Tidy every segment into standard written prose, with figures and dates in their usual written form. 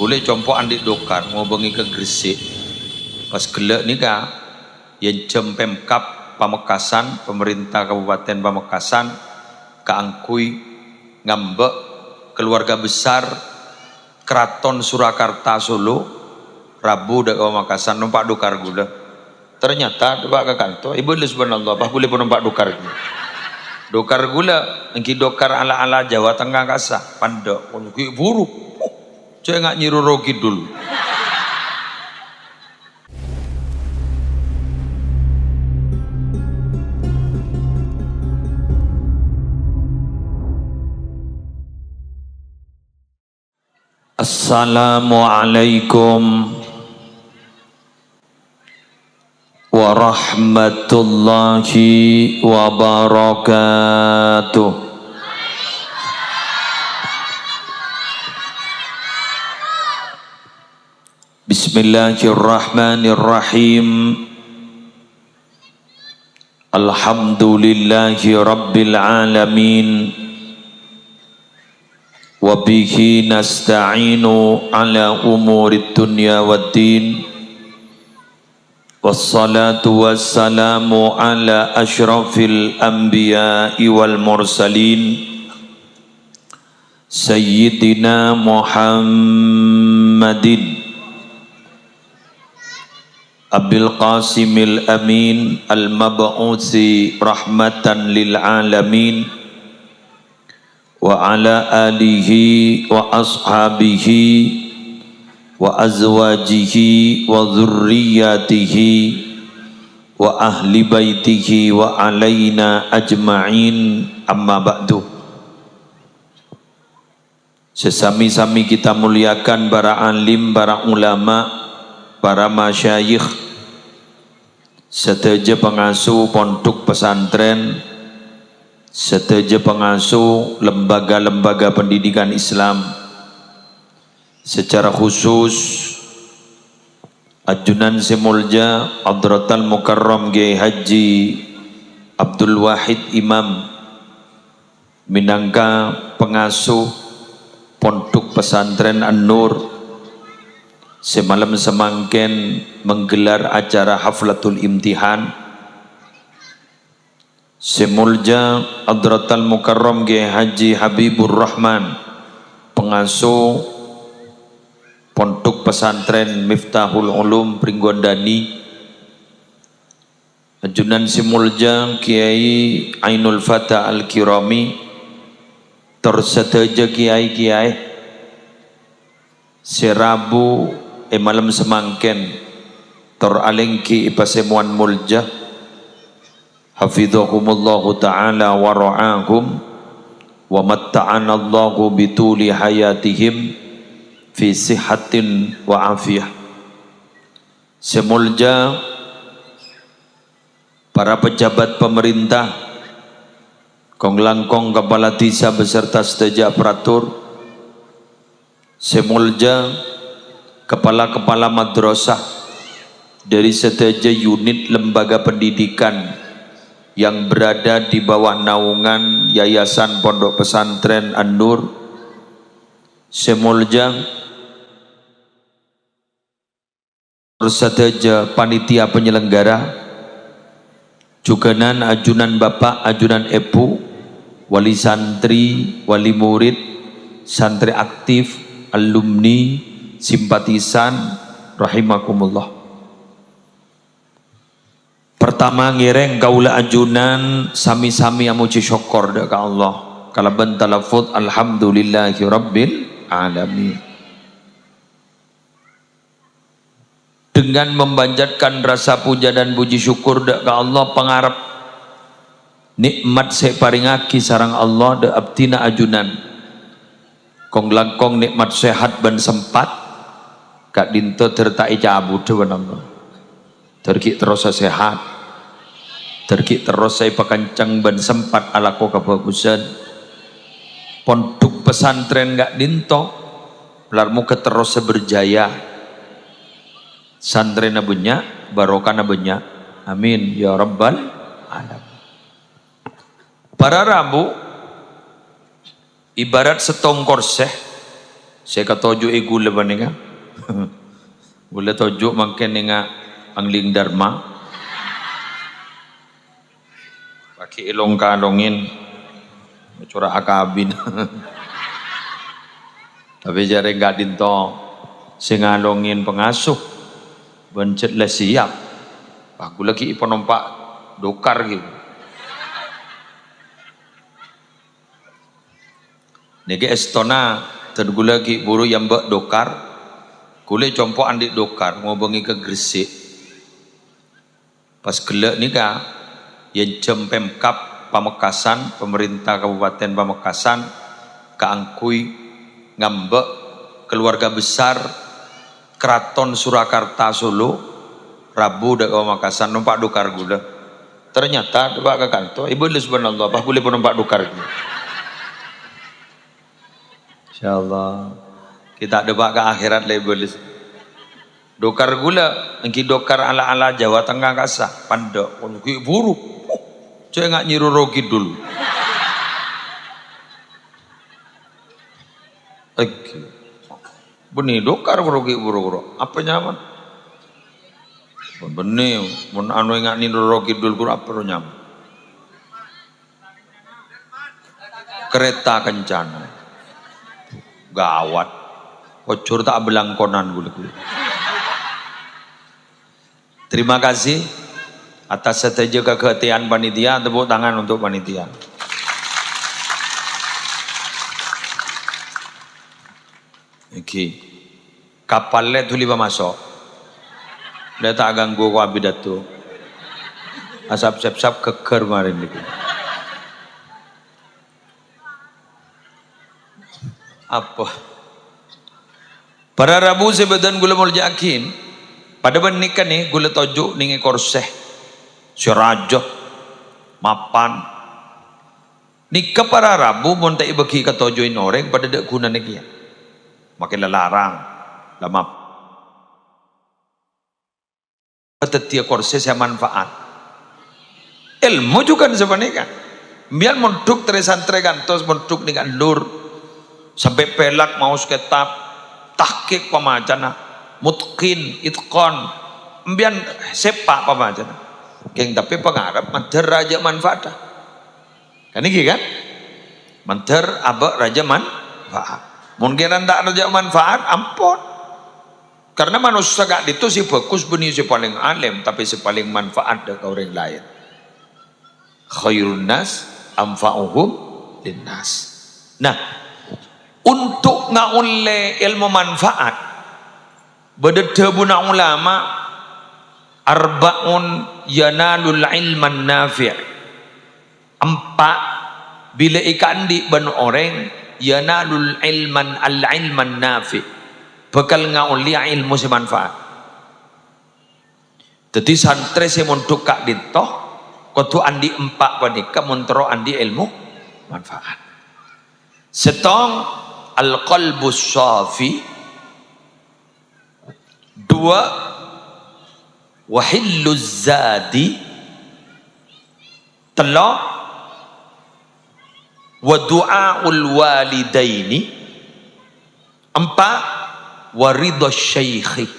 boleh compok andik dokar ngobengi ke Gresik pas gelek nika yang jem Pemkap Pamekasan, pemerintah Kabupaten Pamekasan keangkui ngambek keluarga besar Keraton Surakarta Solo Rabu dak Pamekasan numpak dokar gula. Ternyata pak ke kantor ibu subhanallah apa boleh numpak dokar gula. Dokar gula engki dokar ala-ala Jawa Tengah kasah pandok ki buruk. Cek ngak nyiroro kidul. Assalamualaikum warahmatullahi wabarakatuh. Bismillahirrahmanirrahim. Alhamdulillahi rabbil alamin. Wabihi nasta'inu ala umurid dunya waddin. Wassalatu wassalamu ala ashrafil anbiya'i wal mursalin Sayyidina Muhammadin Abil Qasimil Amin Al-Mab'uthi rahmatan lil alamin wa ala alihi wa ashabihi wa azwajihi wa dhurriyyatihi wa ahli baitihi wa alaina ajma'in amma ba'du. Sesami-sami kita muliakan para alim, para ulama, para masyayikh, seteja pengasuh pondok pesantren, seteja pengasuh lembaga-lembaga pendidikan Islam, secara khusus Ajunan Semulja Hadratal Mukarram Kiai Haji Abdul Wahid Imam minangka pengasuh pondok pesantren An-Nur semalam semangken menggelar acara haflatul imtihan. Semulja Hadratal Mukarram Kiai Haji Habibur Rahman pengasuh pondok pesantren Miftahul Ulum Pringgondani, Ajunan Simulja Kiai Ainul Fata Al-Kirami, terseteja kiai-kiai serabu malam semangken teralengki ipasemuan mulja hafidhahumullahu ta'ala wa ra'ahum wa matta'anallahu bituli hayatihim fi sihatin wa afiyah. Semulja para pejabat pemerintah, konglangkong kepala desa beserta seteja aparatur, semulja kepala-kepala madrasah dari seteja unit lembaga pendidikan yang berada di bawah naungan Yayasan Pondok Pesantren An-Nur, semulja seteja panitia penyelenggara, juganan ajunan bapak, ajunan ibu, wali santri, wali murid, santri aktif, alumni, simpatisan, rahimakumullah. Pertama ngireng kaula ajunan sami-sami amuji syukur dak ka Allah. Kalaban talafut alhamdulillahi rabbil alamin. Dengan memanjatkan rasa puja dan puji syukur dak ka Allah pengarap nikmat saya paringaki sarang Allah dak abdina ajunan. Kong langkong nikmat sehat ban sempat kak dinto tertai cabut dewan Allah. Terki terus sehat, terki terus saya pekancang ban sempat ala ko kebagusan. Pondok pesantren gak dinto, larmu keterus berjaya. Santren banyak, barokah banyak. Amin ya rabbal alamin. Para rabu ibarat setongkor seh Saya katojo gula ba nga? Gula tojo makin nga ang ling dharma. Pakai ilong kalongin. Cura akabin. Tapi jare nggak dinto singalongin pengasuh. Bencet lah siap. Aku lagi penompak dokar gitu. Nege estona tergula lagi buru yang bak dokar. Kule compo andik dokar mau bengi ke Gresik. Pas gelek nika yang jam Pemkap Pamekasan, pemerintah Kabupaten Pamekasan keangkui ngambek keluarga besar Keraton Surakarta Solo Rabu dak Pamekasan numpak dokar gula. Ternyata numpak ke kantor ibu subhanallah apa boleh numpak dokar gitu. Insyaallah kita debat ke akhirat label dokar gula engki dokar ala-ala Jawa Tengah kasah pandok ki buruk saya nggak nyiru rogi dulu benih dokar rogi buruk apa nyaman benih mun anu nggak nyiru rogi dulu apa nyaman kereta kencana gawat kocur tak belangkonan gue. Terima kasih atas setuju kehatian panitia, tepuk tangan untuk panitia. Oke. Kapalnya tuh lima masuk. Dia tak ganggu ku abidatu. Asap sep keker kemarin gitu. Apa? Para Rabu sebedan gula mau yakin pada menikah nih gula tojuk nih korseh sirajo mapan nikah para Rabu mau tak bagi katojoin orang pada dek guna nih makin larang lama tetia korseh saya manfaat ilmu juga sebenarnya biar montuk teresantre gantos montuk nih kan lur sampai pelak mau kitab tahqiq pemacana mutqin itqan mbian sepak pemacana keng tapi pengarap manter raja manfaat kan iki kan manter abak raja manfaat mungkin tak raja manfaat ampun karena manusia gak itu si bagus benih si paling alim tapi si paling manfaat dari orang lain khairun nas anfa'uhum linnas. Nah untuk ngaule ilmu manfaat bededebuna ulama arbaun yanalul ilman nafi' empat bila ikan di ban orang yanalul ilman al-ilman nafi' bakal ngauli ilmu semanfaat jadi santri semuntuk kak dintoh kudu andi empat panika montro andi ilmu manfaat setong al-qalbus safi dua wahilluz zadi telo wa du'aul walidaini empat waridhas syaikhi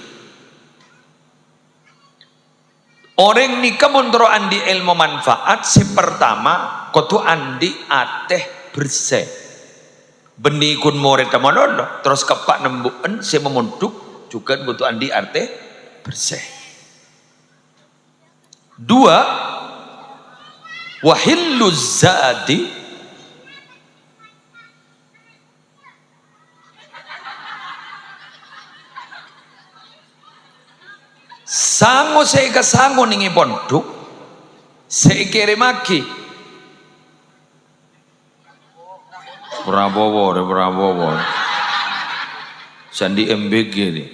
orang nikah montro andi ilmu manfaat si pertama kudu andi ateh bersih benih kun murid teman terus kepak nembukan si memuntuk juga butuh andi arte bersih dua wahilluz zadi sango seika sango ningi ponduk seikere maki Prabowo Sandi MBG nih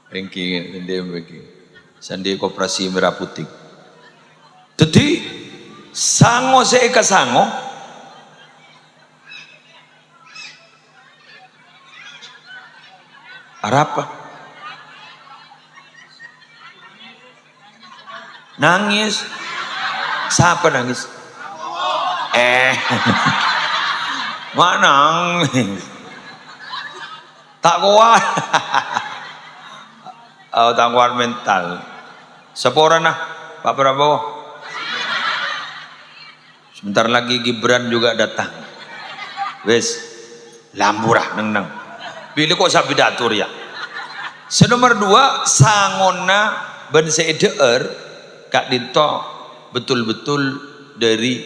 ranking Sandi MBG Sandi Koperasi Merah Putih jadi sango seika sango apa nangis siapa nangis Manang. Tak kuat. Oh, tak kuat mental. Sepora nah, Pak Prabowo. Sebentar lagi Gibran juga datang. Wes, lamburah neng. Bila kok sabi datur ya. Senomor 2, sangona ben seeder Kak Dinto betul-betul dari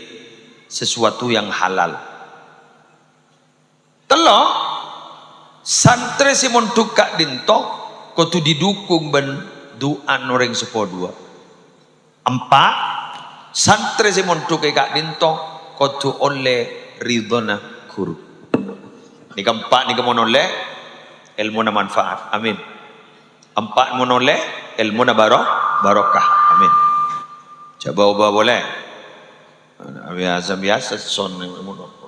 sesuatu yang halal. Telo santri si montuk Kak Dinto kudu didukung ben duan orang sepo 2. 4, santri si montuk Kak Dinto kudu oleh ridhona guru. Ini keempat, ini kemonoleh ilmu na manfaat. Amin. 4 monoleh ilmu na barokah. Amin. Coba ubah boleh. Biasa son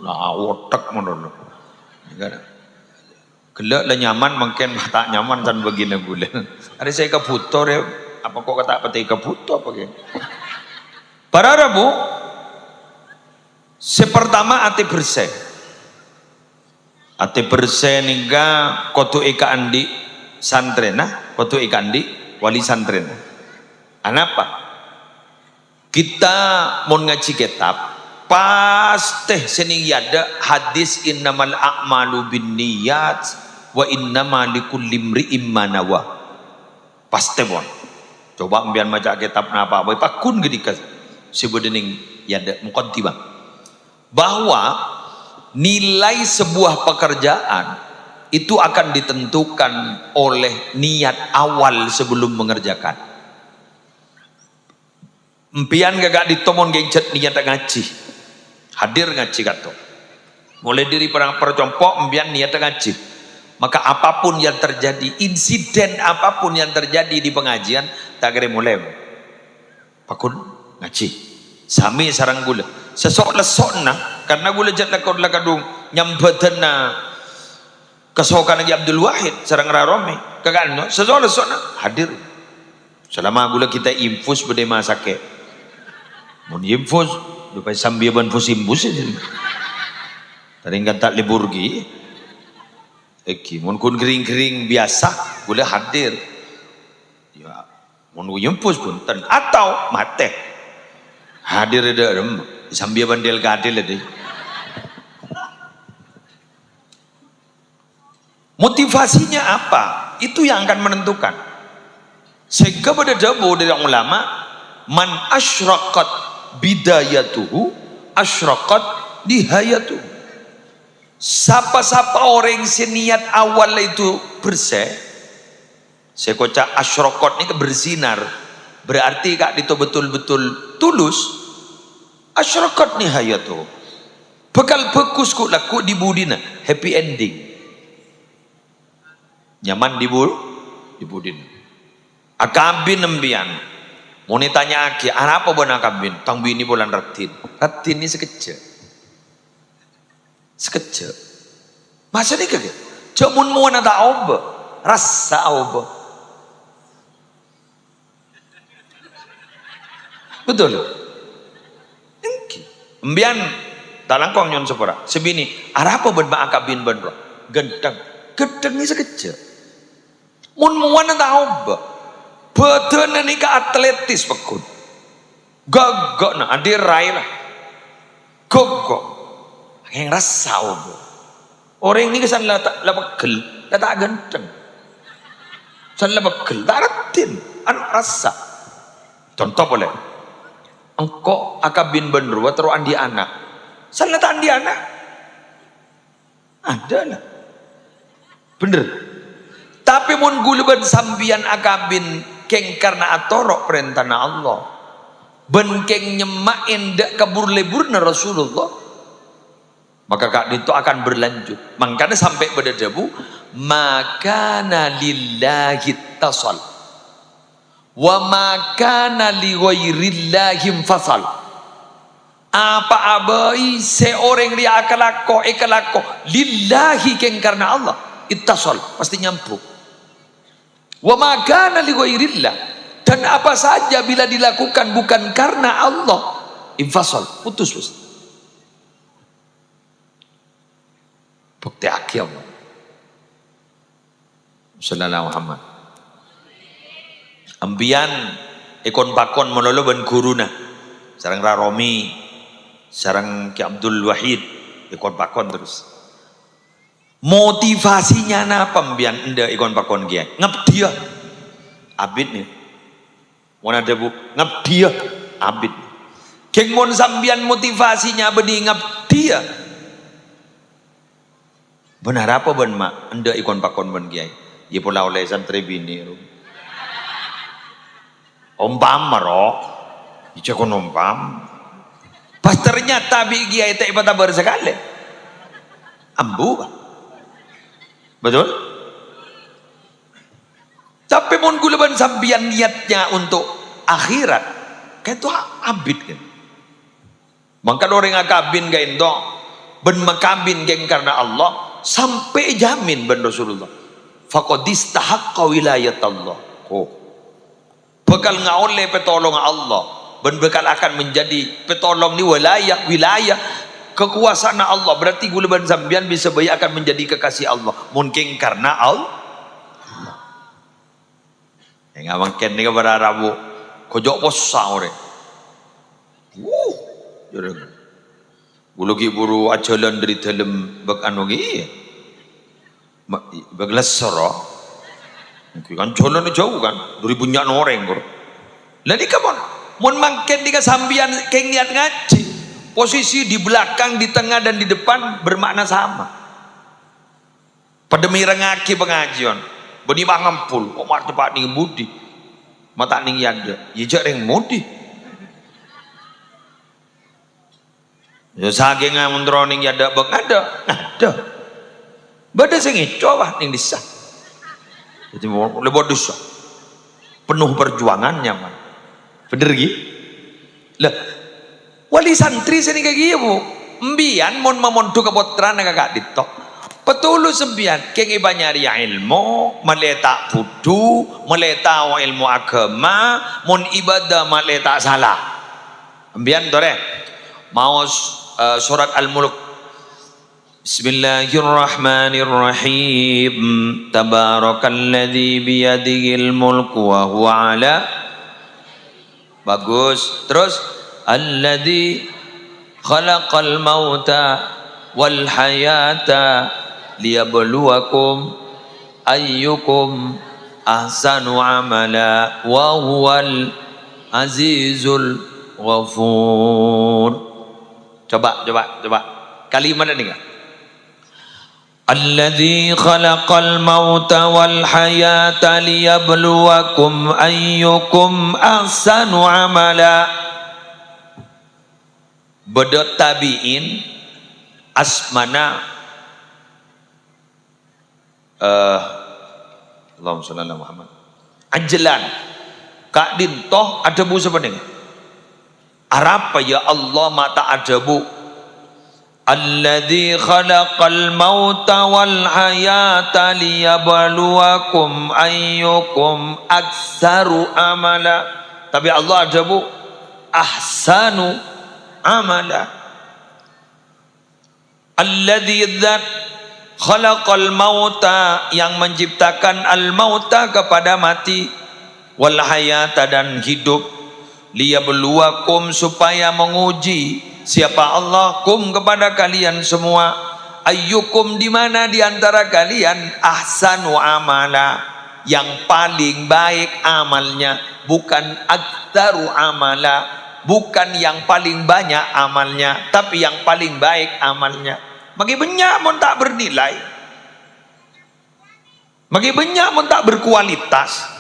na otak mono. Gelak lah nyaman mungkin tak nyaman kan begini gula. Ada saya kebutuh ya. Apa kok kata peti kebutuh apa gitu. Para Rabu sepertama ati bersih. Ati bersih niga kotu ika andi santrena, kotu ika andi wali santrena. Anapa? Kita mau ngaji kitab pasti seni ada hadis innamal a'malu binniyat wa innamal likulli imri'in ma nawa. Pasti bon. Coba ambian maca kitab napa boy pakun gedika sebudening yada muqaddimah. Bahwa nilai sebuah pekerjaan itu akan ditentukan oleh niat awal sebelum mengerjakan. Empian gagak ditomon gengcet niat ngaji. Hadir ngaji kato. Mulai dari perang percompok empian niat ngaji. Maka apapun yang terjadi, insiden apapun yang terjadi di pengajian, tak kira mulai. Pakun ngaji. Sami sarang gula. Sesok lesok na, karena gula jat lakadung nyambatan na kesokan lagi Abdul Wahid sarang Raromi. Kagak no, sesok lesok na hadir. Selama gula kita infus berdema sakit. Mun infus, lupa sambil banfus imbus aja. Tadi tak libur gi. Eki, mun kun kering-kering biasa, gula hadir. Ya, mun infus pun ten atau mate. Hadir ada sambil bandel gadil ada. Motivasinya apa? Itu yang akan menentukan. Sehingga pada jauh dari ulama, man asyraqat bidayatuhu asyraqat nihayatuhu. Siapa-siapa orang seniat awal itu bersih, saya kocak asyraqat ini bersinar, berarti kak itu betul-betul tulus. Asyraqat nihayatuhu, bekal bagus kok laku di budina, happy ending, nyaman di budina. Akabin nembian mau ditanya aki, apa benar akabin? Tang bini bulan ratin ini sekejap masa ni kagak jamun mau nada oba rasa oba betul engki embian talangkong nyon sepora sebini apa benar akabin benar gendang ini sekejap mun mau nada oba betul ni ke atletis pekun gagak na adir rai lah gagak yang rasa obo orang ini kesan lah pegel lah tak ganteng kesan lah pegel tak ratin anak rasa contoh boleh engkau akabin benru terus andi anak kesan lah tak andi anak ada lah bener tapi mun guluban sambian akabin keng karena atorok perintah Allah ben keng nyemain dak kabur lebur na Rasulullah maka kak itu akan berlanjut. Makanya sampai pada debu makana lillahi tasal wa makana li ghairillahi fasal. Apa abai seorang dia akalako lillahi keng karena Allah ittasal pasti nyambung. Wa makana li ghairillah dan apa saja bila dilakukan bukan karena Allah infasal putus. kiam. Sallallahu Muhammad. Ambian ikon pakon mololo ban guruna. Sarang Raromi, sarang Ki Abdul Wahid ikon pakon terus. Motivasinya napa ambian enda ikon pakon kiai? Ngabdi ya. Abid nih. Mau ada bu ngabdi ya. Abid. Keng mon sambian motivasinya bedi ngabdi ya. Benar apa ben mak? Enda ikon pakon ben kiai. Ya pula oleh santri bini. Ompam marok. Ica kon ompam. Pas ternyata bi kiai tak ipata bersekali. Ambu. Betul? Tapi mon gulaban sambian niatnya untuk akhirat. Kayak itu abid kan. Maka orang akabin kayak itu. Ben makabin geng karena Allah. Sampai jamin ben Rasulullah. Faqadistahaqqa wilayat Allah. Oh. Bekal ngaoleh petolong Allah. Ben bekal akan menjadi petolong ni wilayah kekuasaan Allah. Berarti gulaban sambian bisa bayi akan menjadi kekasih Allah. Mungkin karena Allah. Yang abang ken ni kepada Rabu. Kojok posa ore. Jurang. Bulugi buru ajalan dari dalam bak anogi. Baglas soro. Kan jalan jauh kan. 2000 nyak noreng kor. Ladi kapan? Mun mangken di sambian keng niat ngaji. Posisi di belakang, di tengah dan di depan bermakna sama. Pademi rengaki pengajian. Beni mangampul. Oh mak tepat ning budi. Mata ning yanda. Ya jareng mudi. Ya saking ngamun droning yanda bang ada. Bada sing coba ning desa. Jadi lebih dosa. Penuh perjuangannya man. Bener gi? Lah wali santri sini kayak gini bu. Mbian mon mamontu kepotran kakak ditok. Petulu sembian kengi banyari ilmu, meleta budu, meleta ilmu agama, mon ibadah meleta salah. Mbian tore. Mau surat Al-Mulk. Bismillahirrahmanirrahim. Tabarakalladzi biyadihil mulku wa huwa ala. Bagus. Terus alladzi khalaqal mauta wal hayata liyabluwakum ayyukum ahsanu amala wa huwal azizul ghafur. Coba kalimat ini kan. Alladzi khalaqal mauta wal hayata liyabluwakum ayyukum ahsanu amala. Bedot tabiin asmana Allahumma shalli ala Muhammad. Anjelan Kak Dintoh ada bu sebenarnya. Arab ya Allah mata ada bu. Alladzi khalaqal mauta wal hayata liyabluwakum ayyukum aktsaru amala. Tapi Allah ada bu ahsanu amala. Alladzi dzat khalaqal mauta yang menciptakan al mauta kepada mati wal hayata dan hidup liyabluwakum supaya menguji siapa Allah kum kepada kalian semua ayyukum di mana di antara kalian ahsanu amala yang paling baik amalnya, bukan aktsaru amala, bukan yang paling banyak amalnya, tapi yang paling baik amalnya. Magi banyak mun tak bernilai, magi banyak mun tak berkualitas.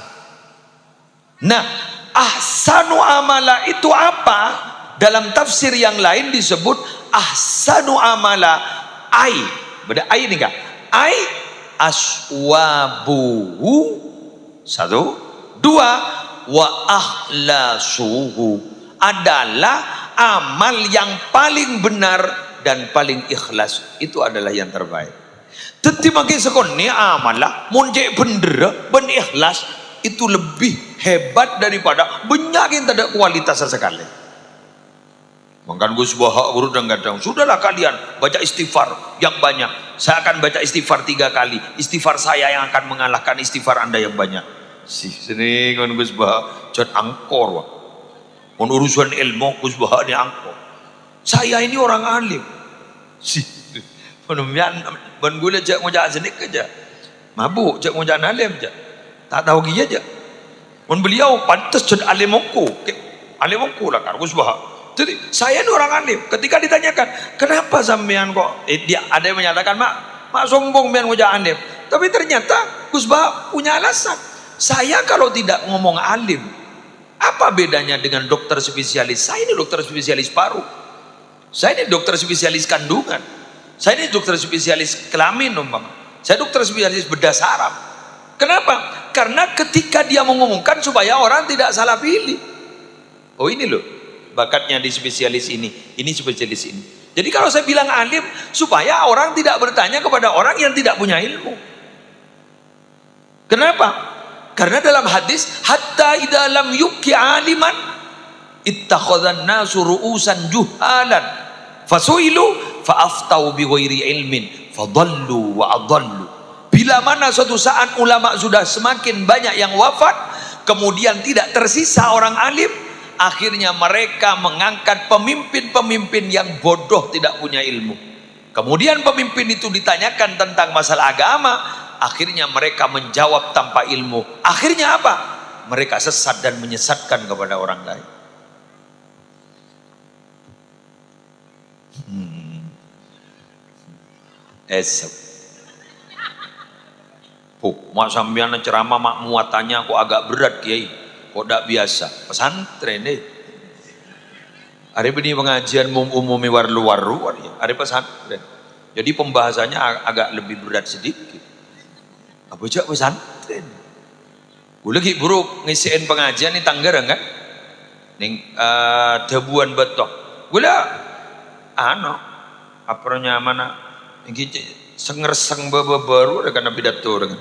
Nah, ahsanu amala itu apa? Dalam tafsir yang lain disebut ahsanu amala ai. Beda ai nih kak. Ai aswabuhu. Satu. Dua. Wa akhlasuhu. Adalah amal yang paling benar dan paling ikhlas. Itu adalah yang terbaik. Tetapi makin sekonni amalah munjek bener ben ikhlas itu lebih hebat daripada banyak yang tidak kualitas sekali. Makan Gus Bahak guru dan gadang. Sudahlah kalian baca istighfar yang banyak. Saya akan baca istighfar 3 kali. Istighfar saya yang akan mengalahkan istighfar Anda yang banyak. Sini kan Gus Bahak, jangan angkor wah. Urusan ilmu Gus Bahak ni angkor. Saya ini orang alim. Ben gula jak ngojak senik aja. Mabuk jak ngojak alim aja. Tak tahu gaya aja. Men beliau pantas jadi alim aku. Alim aku lah kan Gus Bahak. Jadi saya ini orang alim. Ketika ditanyakan, kenapa sampean kok? Dia ada yang menyatakan, mak sombong biar ngojak alim. Tapi ternyata Gus Bahak punya alasan. Saya kalau tidak ngomong alim, apa bedanya dengan dokter spesialis? Saya ini dokter spesialis paru. Saya ini dokter spesialis kandungan. Saya ini dokter spesialis kelamin umpama. Saya dokter spesialis bedah saraf. Kenapa? Karena ketika dia mengumumkan supaya orang tidak salah pilih. Oh ini loh bakatnya di spesialis ini spesialis ini. Jadi kalau saya bilang alim supaya orang tidak bertanya kepada orang yang tidak punya ilmu. Kenapa? Karena dalam hadis hatta idza lam yubqi aliman ittakhadhan nasu ru'usan juhalan fasuilu faaftau bi ghairi ilmin fadallu wa adallu. Bila mana suatu saat ulama sudah semakin banyak yang wafat, kemudian tidak tersisa orang alim, akhirnya mereka mengangkat pemimpin-pemimpin yang bodoh tidak punya ilmu. Kemudian pemimpin itu ditanyakan tentang masalah agama, akhirnya mereka menjawab tanpa ilmu. Akhirnya apa? Mereka sesat dan menyesatkan kepada orang lain. Esok. Mak sambian ceramah mak muatannya kok agak berat kiai. Kok tidak biasa pesantren deh. Hari ini pengajian umum warlu-warlu, hari pesantren. Jadi pembahasannya agak lebih berat sedikit. Apa aja pesantren? Gue lagi buruk ngisiin pengajian di Tangerang kan? Ning Debuan Betok. Gue lah, apanya mana? Ini sengerseng baru ada karena pidato dengan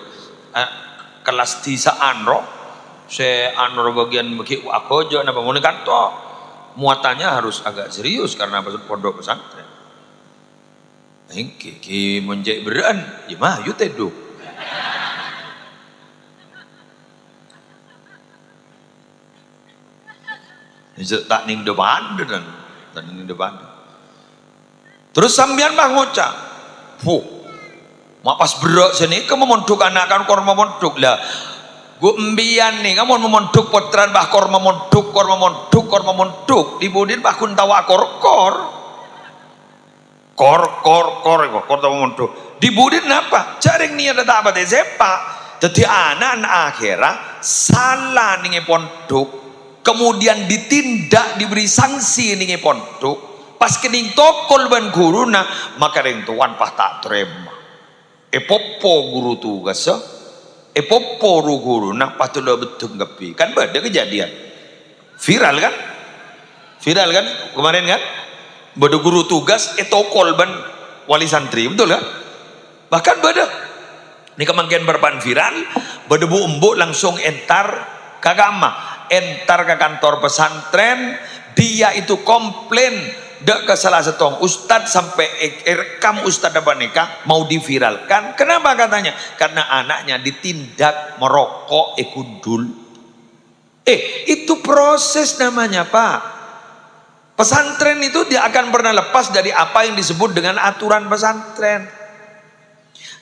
kelas tisa anro. Saya anur bagian bagi aku aja napa mau kantor muatannya harus agak serius karena pondok pesantren. Ki menjek beran, ya mah yuk teduh. Tak ning depan dan tak ning depan. Terus sambian mah ngocak, mak pas berak sini kamu mondok anak kan kor mondok lah. Gue embian nih, kamu memonduk potran bah kor memonduk dibudin bah kun tawa kor tawa memonduk dibudin apa? Jaring nih ada tak apa deh sepak. Jadi anak akhirnya salah nih ponduk, kemudian ditindak diberi sanksi nih ponduk. Pas kening tokol ban guru na maka ring tuan pah tak terima. Popo guru tugas popo guru nak patut betul ngapi kan ada kejadian viral kan kemarin kan beda guru tugas tokol ban wali santri betul kan bahkan beda ini kemangkian berpan viral beda bu embuk langsung entar ke kantor pesantren dia itu komplain dak ke salah satu ustadz sampai rekam ustadz apa nikah mau diviralkan. Kenapa katanya? Karena anaknya ditindak merokok kudul. Itu proses namanya Pak. Pesantren itu dia akan pernah lepas dari apa yang disebut dengan aturan pesantren.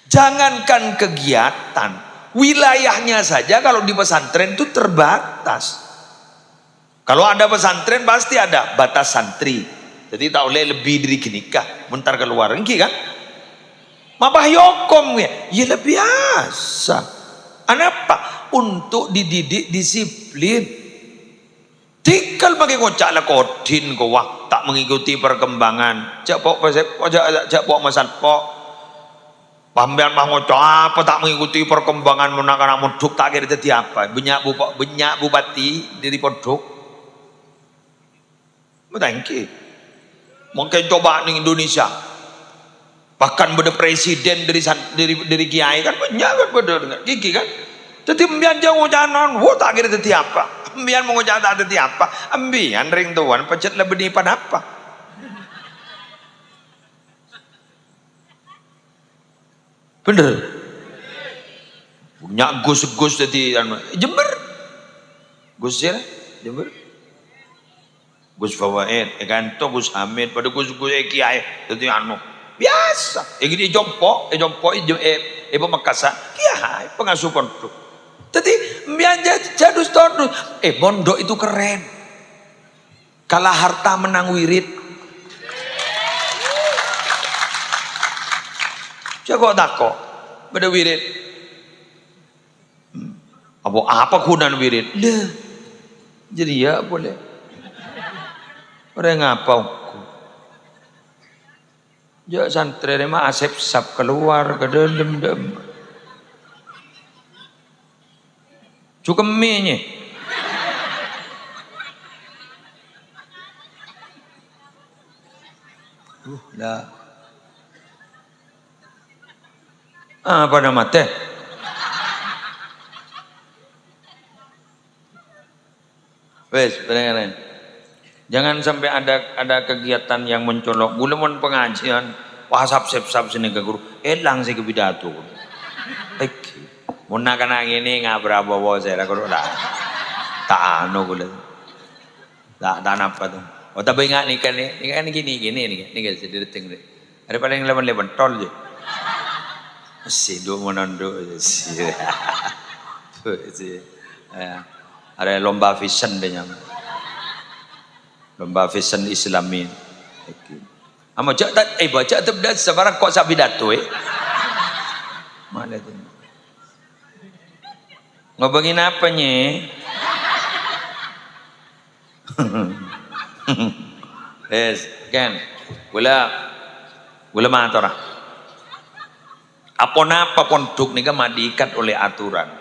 Jangankan kegiatan, wilayahnya saja kalau di pesantren itu terbatas. Kalau ada pesantren pasti ada batas santri. Jadi tak boleh lebih dari nikah bentar keluar engki kan mabah yokom ya lebih biasa apa untuk dididik disiplin tinggal pakai ngocak lah kodin kau tak mengikuti perkembangan jak pok masal pok pambian mah ngocak apa tak mengikuti perkembangan menakan mondok tak kira jadi apa banyak bupati dari pondok tangki mungkin coba di Indonesia bahkan beda presiden dari kiai kan banyak kan beda dengan gigi kan jadi ambian jauh jalan tak kira jadi apa ambian mau jalan tak jadi apa ambian ring tuan pecet lebih pada apa Bener. Punya Gus jadi Jember. Gus ya, Jember. Gus Fawaid, kanto Gus Hamid, pada Gus Kiai, jadi biasa. Gini jompo Makassar, Kiai pengasuh pondok. Jadi bianja jadus tondus. Pondok itu keren. Kalah harta menang wirid. Jago tako, pada wirid. Apa kunan wirid? Dah. Jadi ya boleh. Orang ngapa? Ya santri mah asep sap keluar ke dalam. Cukeminya. Lah. Apa nama teh? Wes, beneran. Jangan sampai ada kegiatan yang mencolok. Gulamun pengajian, wahsap sep-sap sini ke guru. Elang sih ke pidato. Mun nak kena ini ngabra bawa saya kalau dah. Tak anu gula. Tak apa tuh. Oh tapi ingat nih kan gini nih guys jadi deting deh. Ada paling 11 tol je. Masih dua menando sih. Ada lomba fashion deh nyam. Lomba fashion Islami. Amo cak tak baca tu dah sebarang kok sak pidato Mana tu? Ngobongin apanya? Yes, kan. Gula matora. Apa pondok ni kan diikat oleh aturan.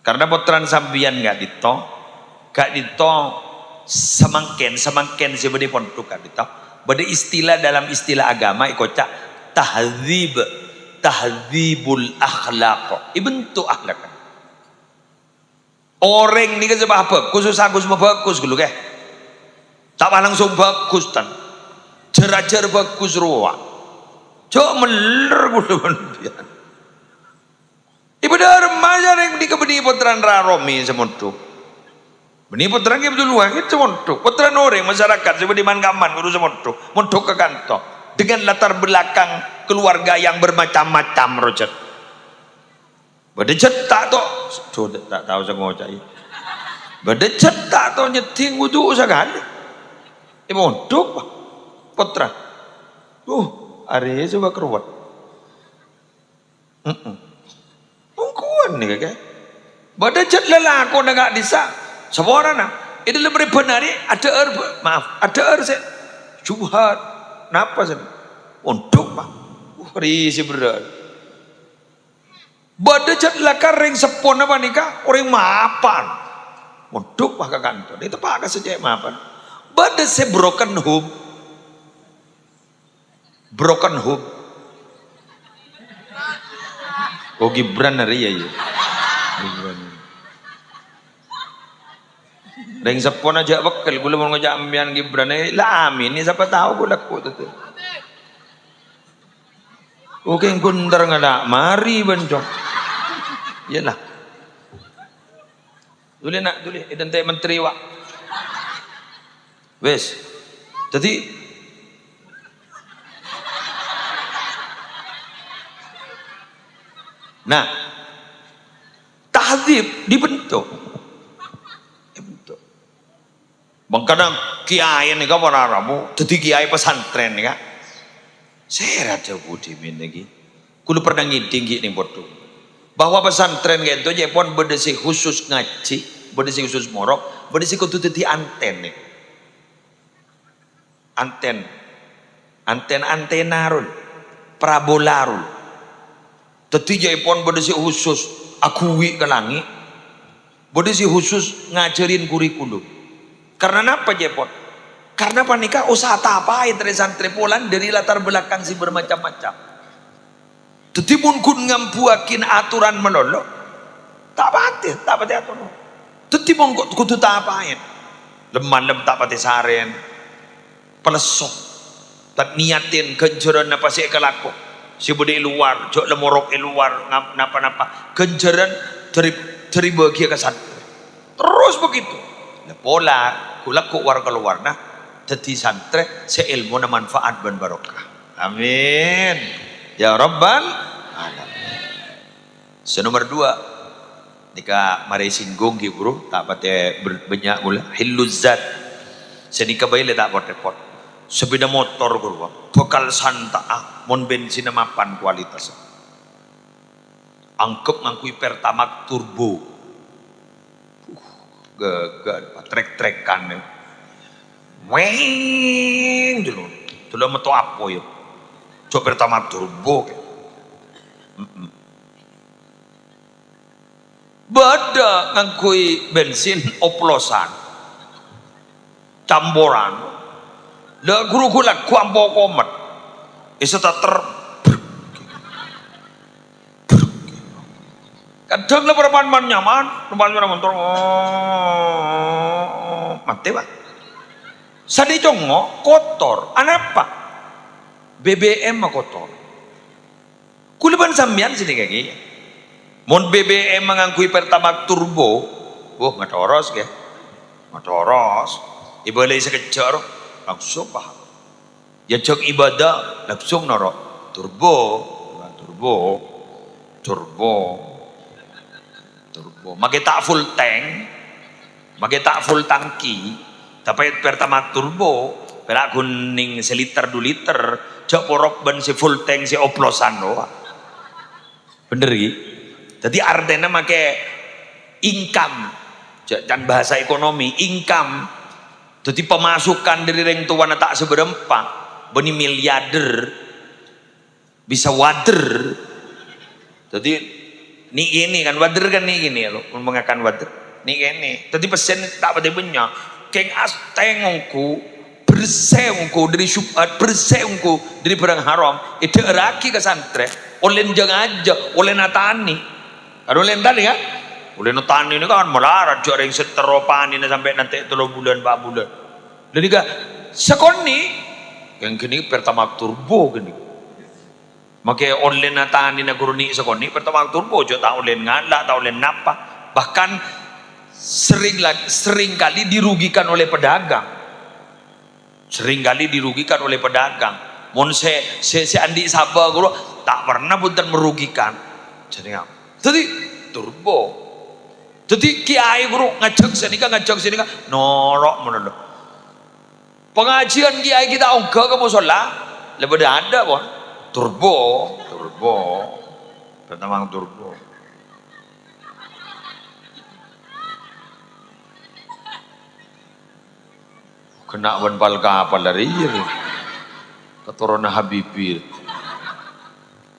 Karena potran sambian gak dito semangken sebenarnya pondok gak dito. Bada istilah dalam istilah agama ikocak tahdzibul akhlaq. Bentuk akhlak. Orang ni kan sebab apa? Khusus aku semua bagus dulu ke? Tak langsung bagus tan. Jerajar bagus ruang. Cok meler gula biar. Ibadah remaja yang dikebeni potran raromi semontok. Beni potran ke betul luang itu semontok. Potran orang masyarakat seperti mangaman guru semontok. Montok ke kantor dengan latar belakang keluarga yang bermacam-macam Roger. Bade cetak tu tak tahu saya ngocai. Bade cetak tu nyeting wudu sekali. Montok potran. Hari coba keruat. Ungkuan nih kakek. Bade cet lelako nak disa. Seorang itu lebih benar ni ada saya subhat. Napa sih? Untuk pak. Hari si berat. Bade cet lakar ring sepon apa nikah orang mapan. Untuk pak ke kantor. Itu pak kasih mapan. Bade se broken home. Broken home. Oh Gibran hari ya. Gibran. Ring sepon aja bekal gula mau ngajak ambian Gibran lah amin ni siapa tahu gula ku tu. Oke gundar ngada mari bencong. Iyalah. Dulu identik menteri wak. Wes. Jadi nah, tahdzib dibentuk. Bangkana kiai ni kan orang Arab, jadi kiai pesantren ni kan. Saya rasa budi lagi. Kulo pernah ngiding ni bodoh. Bahwa pesantren gitu je pun berdesi khusus ngaji, berdesi khusus morok, berdesi kudu teti anten ni. Antena rul, parabola rul. Teti je pun berdesi khusus akui ke langit, berdesi khusus ngajarin kurikulum. Karena apa je pun? Karena panika usaha apa dari santri Polan dari latar belakang si bermacam-macam. Tetipun kun ngampuakin aturan melolo, tak pati aturan. Tetipun kudu tak apain, lem tak pati saren, pelesok, tak niatin kencuran apa sih kelaku. Si budi luar, jok lemorok luar, napa-napa. Genjaran dari bahagia ke santri. Terus begitu. Nah, pola kulak ku war keluar nah. Jadi santri seilmu na manfaat dan barokah. Amin. Ya Rabbal alamin. Senomor 2. Nika mari singgung ki bro, tak pate banyak gula. Hilluzat. Senika bayi le tak pot-pot. Sepeda motor guru, bekal santa, mon bensin mapan kualitas. Angkep ngangkui Pertamax turbo. Trek-trekan. Weng dulu. Dulu metu apa ya? Coba Pertamax turbo. Bada ngangkui bensin oplosan. Camboran. Lah guru lah kuampo komat. Isa ter kadang lah perempuan nyaman, perempuan motor mati pak. Sadi congo kotor, apa? BBM mah kotor. Kuliban sambian sini kayak gini. Mon BBM mengangkui Pertamax turbo, ngatoros ke? Ngatoros. Ibu lagi sekejar. Langsung paham. Ya jok ibadah langsung norok turbo. Makai tak full tank, makai tak full tangki, tapi Pertamax turbo, perak kuning seliter 2 liter, jok porok ban si full tank si oplosan doa. Bener gitu. Jadi artinya makai income, dan bahasa ekonomi income. Jadi pemasukan dari orang tua tak seberapa, beni miliarder bisa wader. Jadi ini kan wader kan nih gini lo, mengakan wader. Nih ini. Jadi pesen tak pada banyak. Keng astengku bersengku dari syubhat bersengku dari barang haram. Itu raki ke santri. Oleh jangan aja, oleh natani. Kalau oleh tadi kan? Oleh natani ini kan melarat jauh yang seteropan ini sampai nanti 3 bulan 4 bulan. Jadi kan sekoni yang kini Pertamax turbo gini. Makai online natani na guruni sekoni Pertamax turbo jo tak online ngala tak online napa. Bahkan sering kali dirugikan oleh pedagang. Sering kali dirugikan oleh pedagang. Mon se andi sabah guru tak pernah punten merugikan. Jadi turbo. Jadi kiai guru ngajak sini kan norok menurut. Pengajian kiai kita enggak ke musola, lebih ada pun turbo, Pertamax turbo. Kena banpal kapal dari keturunan Habibie.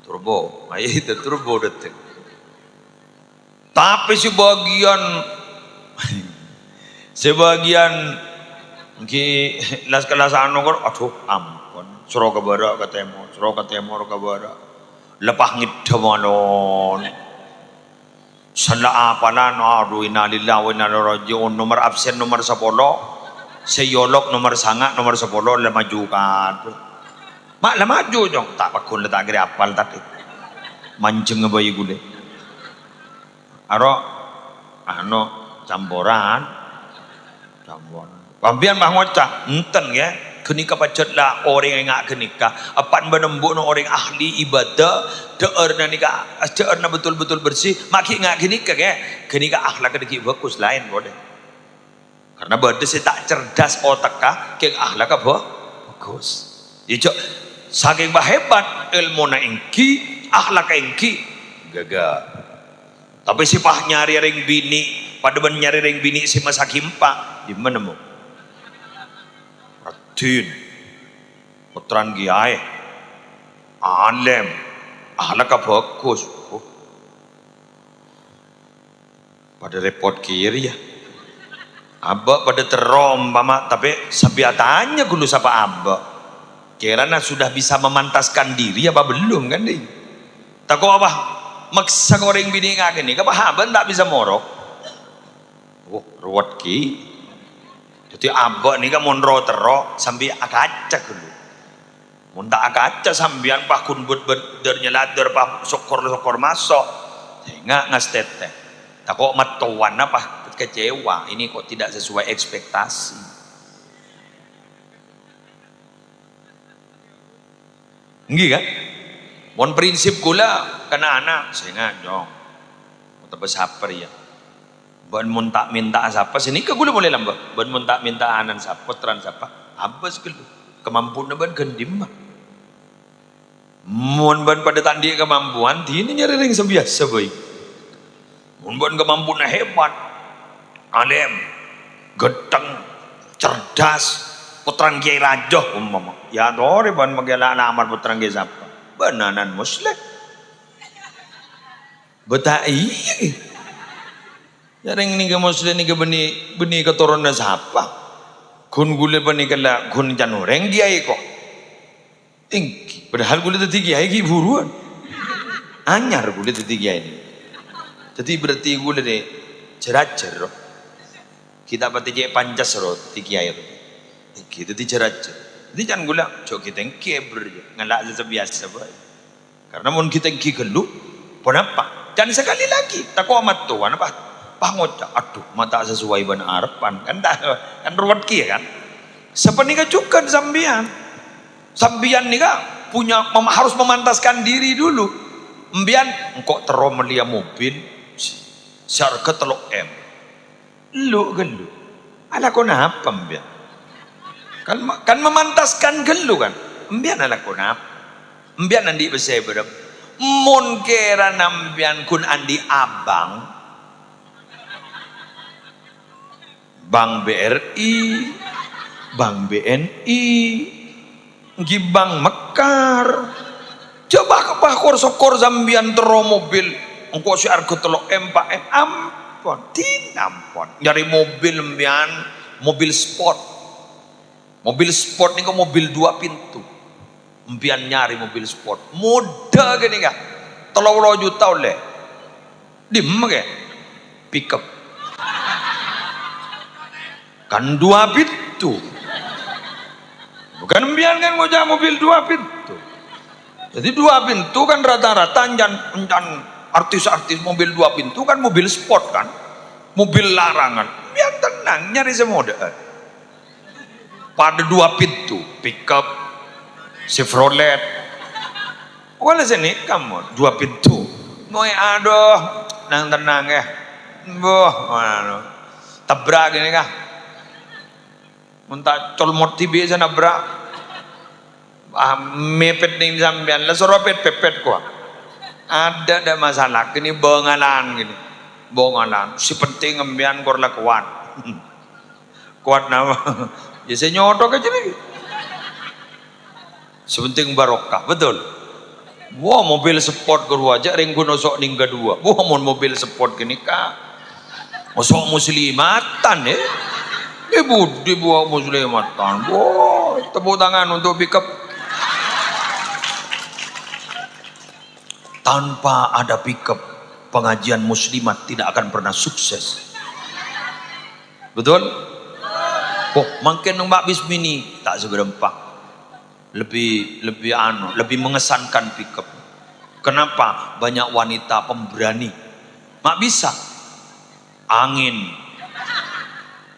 Turbo, itu turbo detik. Tapi sebagian ki kelas anu kan aduh ampun suruh ke barat ke timur ke barat lepas ngidamanon salah apalan aduh innalillahi wa inna ilaihi rajiun nomor absen nomor 10 seyolok nomor 9 nomor 10 le majukan mak le maju jong tak pakun le tak kira apal tadi mancing bayi gule aro ano camboran pambian bah ngocah enten ya kenika pacet lah orang yang ngak kenika apan menembuk no orang ahli ibadah deer na betul-betul bersih maki ngak kenika ya kenika akhlak kedeki bagus lain boleh karena bade saya tak cerdas otak ke akhlak apa bagus ya cok saking hebat ilmu na engki akhlak engki gagal. Tapi si pah nyari ring bini, pada nyari ring bini si mas hakim pak, di mana mu? Ratin, putran giai, alim, ahlak bagus. Pada repot kiri ya, abah pada terom, mama, tapi sabiatannya gulu sapa abah. Kirana sudah bisa memantaskan diri apa belum kan deh? Takut apa? Maksa orang bini ngak ini, kepahaban tak bisa morok. Ruwet ki. Jadi abah ni kan monro terok sambil akacak dulu. Muntak kaca sambian pah kun berdernya ladder pah sokor masuk. Sehingga ngasteteh. Tak kok matuan apa kecewa. Ini kok tidak sesuai ekspektasi. Nggih kan? Mon prinsip kula kena anak sehingga dong. Tapi saper ya. Ban muntak minta siapa sini ke gula boleh lambah. Ban muntak minta anan siapa teran siapa. Abas gelu. Kemampuan ban gendim mah. Mun ban pada tandi kemampuan ini nyari ring sebiasa boy. Mun ban kemampuan hebat. Alim, geteng, cerdas, putran Kiai Rajoh umpama. Ya dore ban magala lamar putran Kiai siapa. Bananan muslim. Betai. Jarang ni ke muslim ni ke beni keturunan siapa? Kun gule bani kala kun janureng kiai kok. Tinggi. Padahal gule tadi kiai ki buruan. Anyar gule tadi kiai ni. Jadi berarti gule ni ceracer. Kita pati kiai pancas ro tadi kiai ro. Kita tadi ceracer. Jadi jangan gula cok kita keber je. Ngalak sebiasa baik. Karena mun kita gelu, kenapa? Dan sekali lagi tak kau amat tuan apa? Pangoca, aduh mata sesuai ban harapan kan kan ruwet kia kan. Sepenika juga sambian nih kak punya harus memantaskan diri dulu. Mbian engkau terus melia mobil seharga telok M. Lu gelu. Ala kau napa mbian? Kan memantaskan gelu kan. Mbian ala kau napa? Mbian andi besar berapa? Mun kera nambian kun andi abang. Bank BRI, Bank BNI, Gibang Mekar. Coba kepakor sokor zambian tero mobil. Engkau si argo telok M4M ampun, tinampun. Nyari mobil mbian, mobil sport. Mobil sport ni kok mobil 2 pintu. Mbian nyari mobil sport. Mudah gini kah? 30 juta oleh. Dim ke? Pickup. Kan 2 pintu. Bukan mbian kan ngojak mobil 2 pintu. Jadi 2 pintu kan rata-rata dan artis-artis mobil 2 pintu kan mobil sport kan. Mobil larangan. Biar tenang nyari semoda. Pada 2 pintu, pickup, Chevrolet. Wala sini kamu 2 pintu. Ngoy aduh, nang tenang ya. Boh, tabrak gini kah? Muntak colmot tibi sana nabrak. Mepet ning sampean la soropet pepet ko. Ada masalah kini bengalan gini. Bongalan. Si penting ngembian kor la kuat. Kuat nama. Ya saya nyotok aja nih. Sepenting barokah, betul. Wah mobil sport guru aja ring kunosok ning kedua. Wah mon mobil sport gini kah. Osok muslimatan ya. Ibu dibawa muslimatan. Wah tepuk tangan untuk pickup. Tanpa ada pickup pengajian muslimat tidak akan pernah sukses. Betul? Oh, makin Mbak Bismini tak seberempat. Lebih mengesankan pickup. Kenapa? Banyak wanita pemberani. Mak bisa. Angin.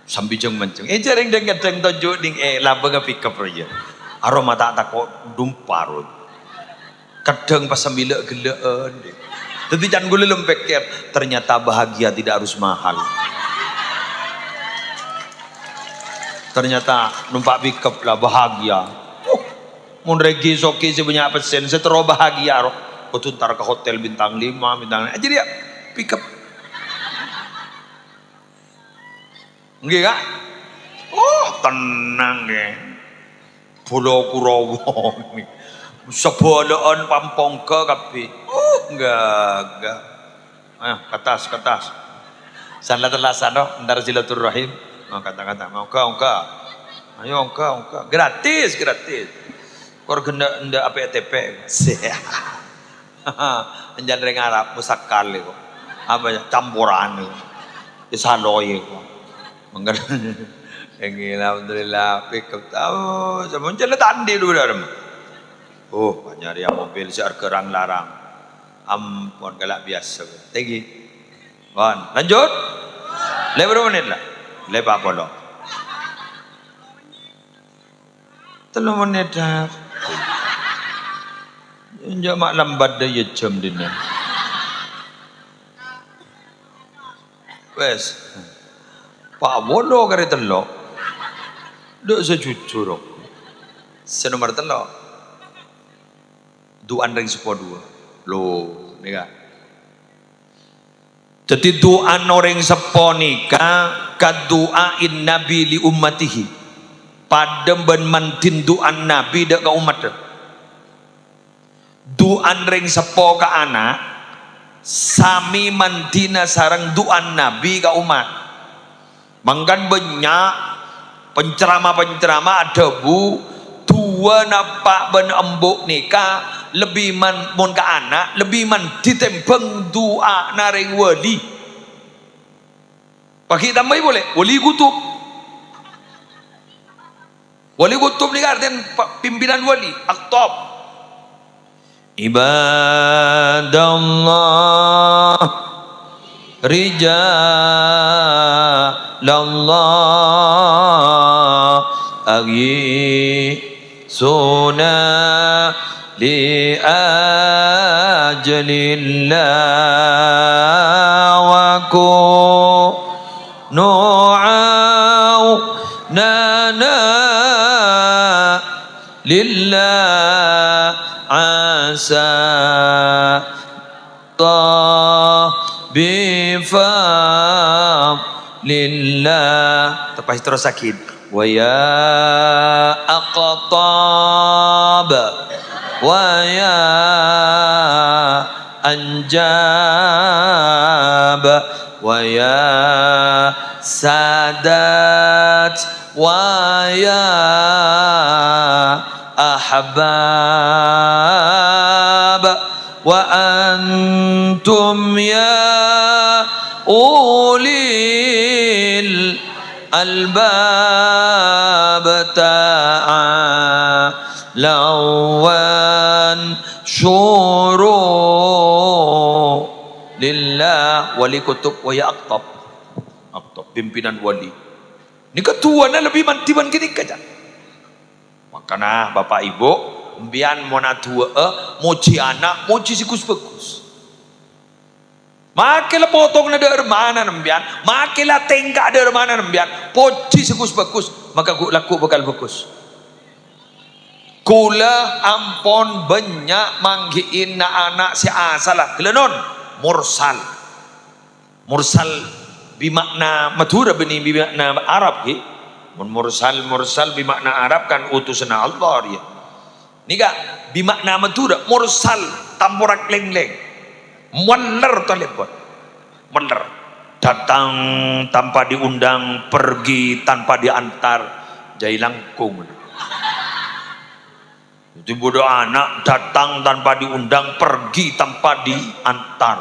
Sambil jeng-menceng. Jaring deng-deng tonjuk ding laba pickup aja. Aroma tak kok dumparut. Kadang pas sambil gelek. Tapi jangan gue lempek. Ternyata bahagia tidak harus mahal. Ternyata numpak pickup lah bahagia. Mun regi soki sebanyak persen, saya terus bahagia. Betul ntar ke hotel bintang 5, bintang 6. Jadi ya pickup. Enggak kak? Oh tenang ya. Pulau Kurawa. Sebelaan pampong ke kapi. Enggak. Ke atas. Sana telah sana, ntar silaturahim. Kata-kata mau engkau. Ayo engkau. Gratis. Kor genda APTP. Anjan ring Arab musakal kok. Apa ya campuran kok. Isaloy kok. Mangga. Alhamdulillah pickup tahu. Sama jalan tandi dulu dah. Oh, banyak yang mobil siar kerang larang. Ampun galak biasa. Tinggi. Kan, lanjut. Le berapa menit lah? Le apa lo? 3 menit dah. Jangan mak lambat dah ya jam dini. Wes. Pak Wolo kare telok. Duk sejujur. Senomor telok. Duan ring sepo dua. Loh, nika. Jadi duan orang sepo nika kaduain nabi li ummatihi. Padem ben mantin duan nabi dak ka umat. Duan ring sepo ka anak sami mantina sarang duan nabi ka umat. Mangkan banyak penceramah-penceramah ada bu dua napak ben embuk nikah lebih man mon ka anak lebih man ditembeng doa naring wali. Pakai tambah boleh wali kutub. Wali kutub ni artian pimpinan wali aktab. Ibadallah rijalallah aghisuna li ajlillah wa kunu aunana lillah asa bifadlillah. Tepas terus sakit wa ya aqtab wa ya anjab wa ya sadat wa ya ahbab wa antum ya ulil albab ta'alawan syuru lillah. Wali kutub wa ya aktab. Aktab pimpinan wali ini ketuanya lebih mantiban gini kaca. Makanya bapak ibu mbian mona tua moci anak moci sikus bagus. Makelah potong ada mana nembian, makelah tengkak ada mana nembian, poci sikus bagus, maka ku laku bakal bagus. Kula ampon banyak manggiin na anak si asalah kelenon mursal. Mursal bimakna Madura bini bimakna Arab ki. Mursal bimakna Arab kan utusan Allah dia. Nika bimakna Madura mursal tamporak leng-leng. Meler telepon. Meler. Datang tanpa diundang, pergi tanpa diantar. Jai langkung. Itu bodoh anak datang tanpa diundang, pergi tanpa diantar.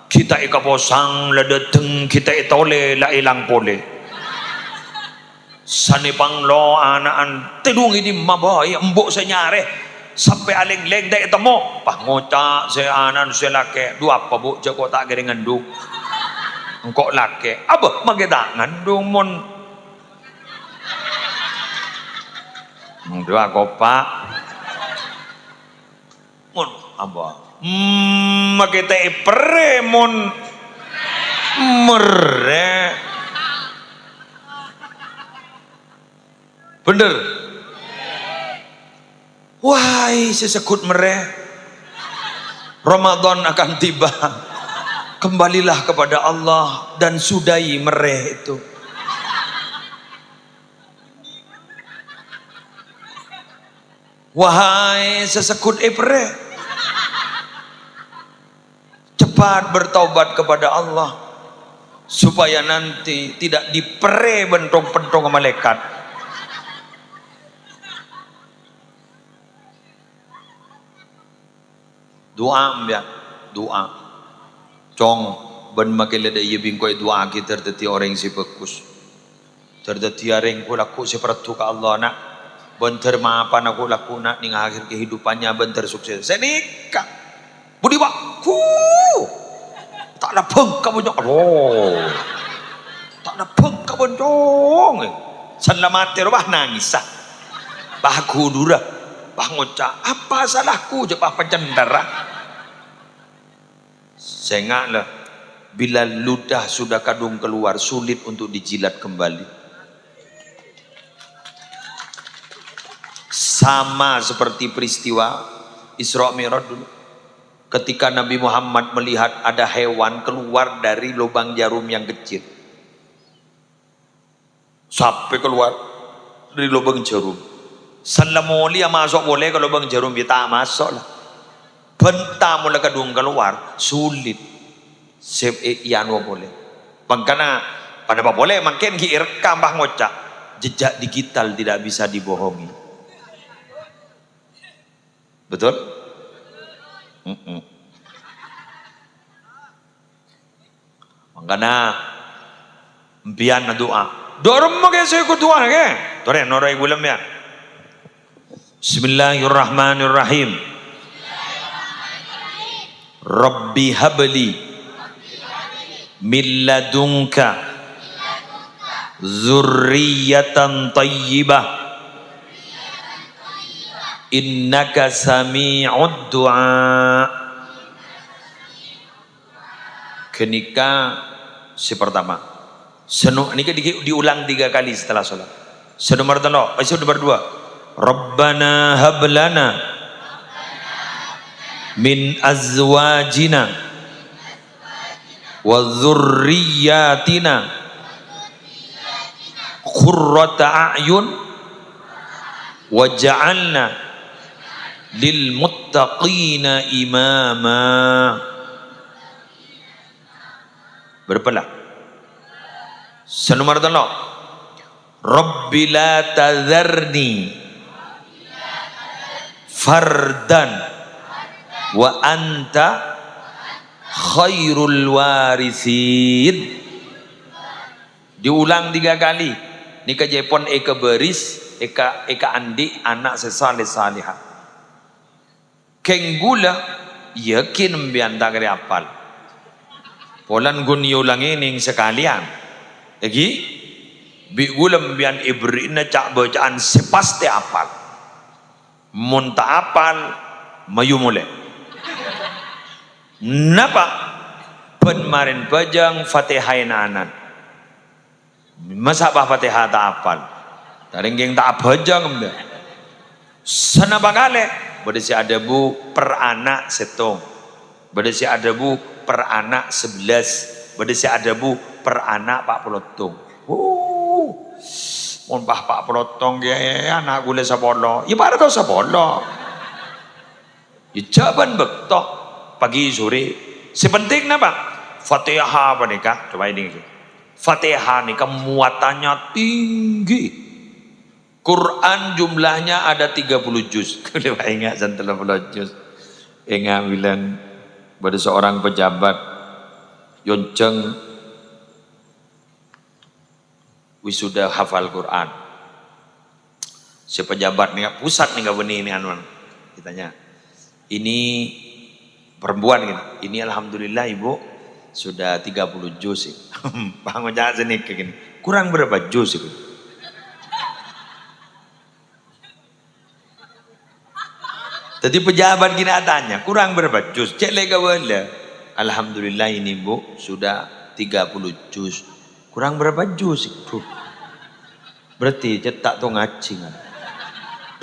Kita ika posang ladeteng, kita itole la ilang pole. Sani panglo anaan tedungi di maboy embok senyare sampai aleng-leng dah temo pah ngocak se anan se lake dua apa bu jago tak gering ngandung engkau lake apa mageda ngandung mon dua kopak mon apa mageta ipre mon mere bener. Wahai sesekut mereh, Ramadan akan tiba. Kembalilah kepada Allah dan sudahi mereh itu. Wahai sesekut April, cepat bertaubat kepada Allah supaya nanti tidak dipere bentong-bentong malaikat. Doa mbak, doa. Cong ben makile da yebing koy doa kita terteti orang si bagus. Terteti areng ko laku seperti ka Allah nak. bentar mapan aku lakuna ning akhir kehidupannya bentar sukses. Saya nikah. Budi wakku. Tak ada bengka bonjong. Oh. Tak ada bengka bonjong. Selamat bah nangis ah. Bah kudura. Bah ngocak. Apa salahku je bah pencendara. Saya ingatlah. Bila ludah sudah kadung keluar, sulit untuk dijilat kembali. Sama seperti peristiwa Isra Mi'raj dulu. Ketika Nabi Muhammad melihat ada hewan keluar dari lubang jarum yang kecil. Sampai keluar dari lubang jarum. Salamoli yang masuk boleh ke lubang jarum, kita masuk lah. Bentar mula kadung keluar, sulit. Iyan boleh. Karena pada apa boleh makin direkam bah ngocak. Jejak digital tidak bisa dibohongi. Betul? Makanya mbian doa. Dorong mo kayo sa kutuan ke? Tore noray gulam ya. Bismillahirrahmanirrahim. Rabbi habli min ladunka zurriyatan tayyibah innaka sami'ud du'a. Kenika si pertama ini diulang 3 kali setelah sholat. Nomor 2 Rabbana hablana min azwajina wa dzurriyyatina qurrata a'yun waj'alna lil muttaqina imama. Berapa? Nomor 3 Rabbi la tadharni fardan wa anta khairul warisin. Diulang 3 kali. Nika Jepon eka beris, eka andi anak sesalih salihah. Kenggula yakin mbianta kari apal. Polan gun ulangi ning sekalian. Lagi bi gula mbian ibrina cak bacaan sepasti apal. Munta apal mayu mulai. Napa penmarin bajang Fatihah anan. Masa bah Fatihah tak apal. Taringging tak bajang mbak. Sana bangale. Badasi ada bu per anak setong. Badasi ada bu per anak 11. Badasi ada bu per anak 40 tong. Mon bah 40 tong ya anak gule sapolo. Ya para tau sapolo. Ya jaban bektok. Pagi sore sepenting apa? Fatihah apa nikah? Coba ini Fatihah nikah muatannya tinggi. Quran jumlahnya ada 30 juz. Kalau ingat 30 juz. Ingat bilang pada seorang pejabat Yonceng wisuda hafal Quran. Si pejabat nih pusat nih gak benih ini anuan. Ditanya, ini perempuan gitu. Ini alhamdulillah ibu sudah 30 juz. Bangun jangan sini kayak gini. Kurang berapa juz itu? Tadi pejabat gini tanya, kurang berapa juz? Cek lega wala. Alhamdulillah ini bu sudah 30 juz. Kurang berapa juz itu? Berarti cetak tuh ngacing.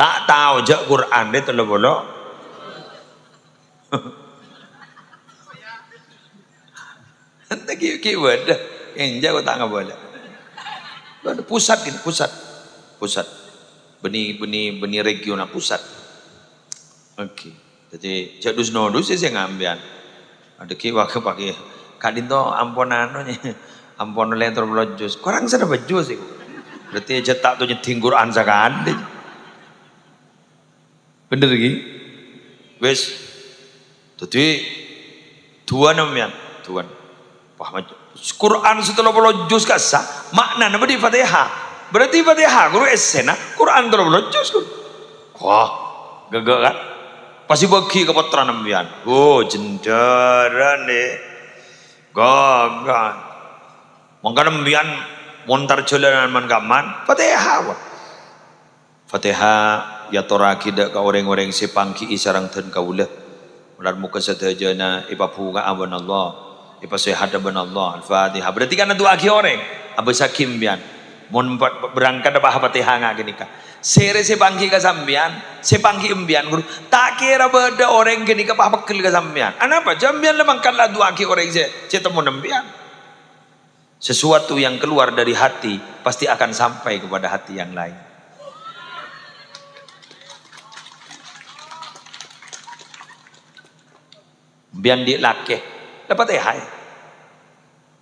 Tak tahu jak Quran dia telah bolok. Entah keyword yang jago tak boleh. Pusat gini, pusat. Benih regional pusat. Oke. Jadi jadus nodus saya ngambil. Ada kiwak pakai kadin to amponanonya. Ampon lentor belojus. Kurang sana bejus itu. Berarti cetak tuh nyeting Quran sakande. Bener lagi. Wes. Jadi tuan namanya, tuan. Quran setelah belojus kasah makna apa di Fatihah? Berarti Fatihah guru esena Quran terus jus. Wah, gagak kan? Pasti bagi ke putra nembian. Oh, jenderan deh. Gagak. Mangka nembian montar jalanan man gaman Fatihah. Fatihah ya toraki dak ka orang-orang sepangki isarang ten kaulah. Mular muka sedajana ipapunga awan Allah. Ipasehat awan Allah. Al-Fatihah. Berarti kan doa ki orang. Abu Sakim bian. Mon berangkat apa Fatihah ngak gini ka. Sere sepangki ka sambian, sepangki embian guru. Tak kira beda orang gini ka pahakel ka sambian. Anapa? Jambian lemangkanlah doa ki orang se temu nembian. Sesuatu yang keluar dari hati pasti akan sampai kepada hati yang lain. Bian di lake dapat hai.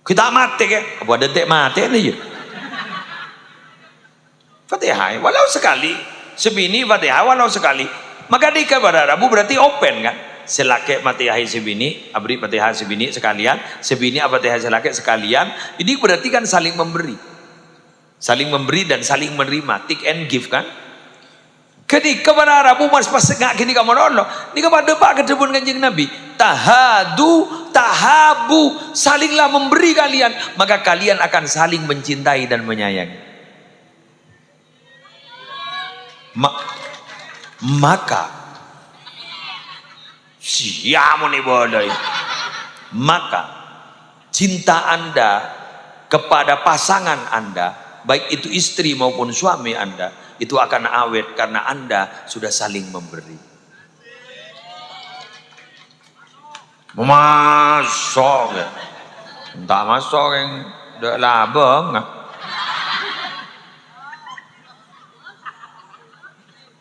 Kita mati ke? Apa ada dek mati ni je. Fatihah walau sekali sebini Fatihah walau sekali. Maka di kabar Rabu berarti open kan? Selake Fatihah sebini, abri Fatihah sebini sekalian, sebini Fatihah selake sekalian. Ini berarti kan saling memberi. Saling memberi dan saling menerima, take and give kan? Kini kabar Rabu mas pas ngak kini kamu nolong. Ni kabar depak kedebun Kanjeng Nabi. Tahadu, tahabu, salinglah memberi kalian, maka kalian akan saling mencintai dan menyayangi. Maka siapa nih bodai? Maka cinta Anda kepada pasangan Anda, baik itu istri maupun suami Anda, itu akan awet karena Anda sudah saling memberi. Masuk ya, entah masuk yang dah labang.